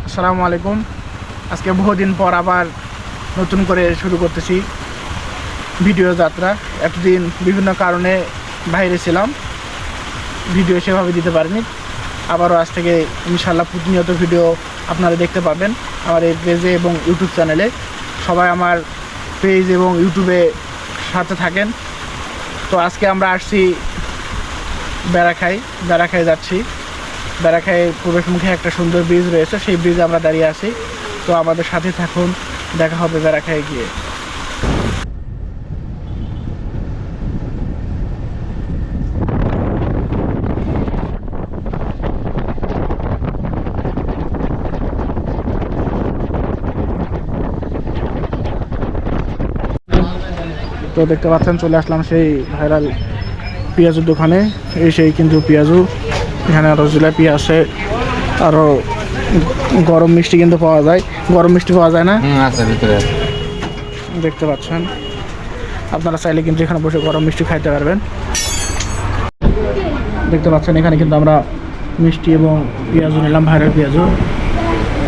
আসসালামু আলাইকুম। আজকে বহুদিন পর আবার নতুন করে শুরু করতেছি ভিডিও যাত্রা। এতদিন বিভিন্ন কারণে বাইরে ছিলাম, ভিডিও সেভাবে দিতে পারিনি। আবারও আজ থেকে ইনশাল্লাহ প্রতিনিয়ত ভিডিও আপনারা দেখতে পাবেন আমার এই পেজে এবং ইউটিউব চ্যানেলে। সবাই আমার পেজ এবং ইউটিউবে সাথে থাকেন। তো আজকে আমরা আসছি বেড়াখাই যাচ্ছি। বেড়াখাইয়ের প্রবেশ মুখে একটা সুন্দর ব্রিজ রয়েছে, সেই ব্রিজে আমরা দাঁড়িয়ে আছি। তো আমাদের সাথে থাকুন, দেখা হবে বেড়াখাইয়ে গিয়ে। তো দেখতে পাচ্ছেন চলে আসলাম সেই ভাইরাল পেঁয়াজুর দোকানে। এই সেই কিন্তু পেঁয়াজু, এখানে আরও জিলাপি আছে, আরও গরম মিষ্টি কিন্তু পাওয়া যায়। গরম মিষ্টি পাওয়া যায় না? আচ্ছা, ভিতরে দেখতে পাচ্ছেন, আপনারা চাইলে কিন্তু এখানে বসে গরম মিষ্টি খাইতে পারবেন। দেখতে পাচ্ছেন এখানে কিন্তু আমরা মিষ্টি এবং পেঁয়াজু নিলাম, ভাইরাল পেঁয়াজু।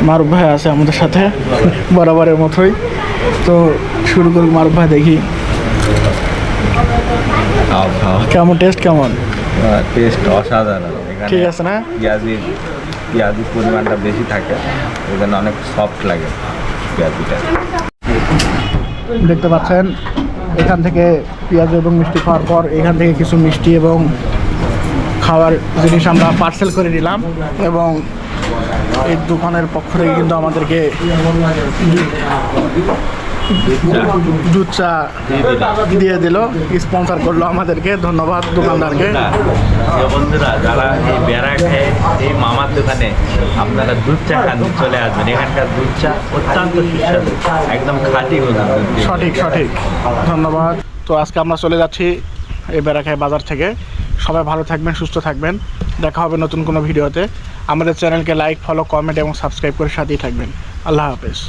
মারুফ ভাই আছে আমাদের সাথে বরাবরের মতোই। তো শুরু করব, মারুফ ভাই দেখি কেমন টেস্ট, কেমন টেস্ট অসাধারণ। ঠিক আছে না? পেঁয়াজির পরিমাণটা বেশি থাকে, ওই জন্য অনেক সফট লাগে পেঁয়াজিটা। দেখতে পাচ্ছেন এখান থেকে পেঁয়াজ এবং মিষ্টি খাওয়ার পর এখান থেকে কিছু মিষ্টি এবং খাওয়ার জিনিস আমরা পার্সেল করে নিলাম, এবং এই দোকানের পক্ষ থেকে কিন্তু আমাদেরকে দুধ চা দিয়ে দিল, স্পন্সর করলো আমাদেরকে। ধন্যবাদ দোকানদারকে। বন্ধুরা যারা এই বেড়াখায় এই মামার দোকানে আপনারা দুধ চা খান, চলে আসবেন। এখানকার দুধ চা অত্যন্ত সুস্বাদু, একদম খাঁটি দুধ। সঠিক, ধন্যবাদ। তো আজকে আমরা চলে যাচ্ছি এই বেড়াখাই বাজার থেকে। সবাই ভালো থাকবেন, সুস্থ থাকবেন। দেখা হবে নতুন কোনো ভিডিওতে। আমাদের চ্যানেলকে লাইক, ফলো, কমেন্ট এবং সাবস্ক্রাইব করে সাথেই থাকবেন। আল্লাহ হাফেজ।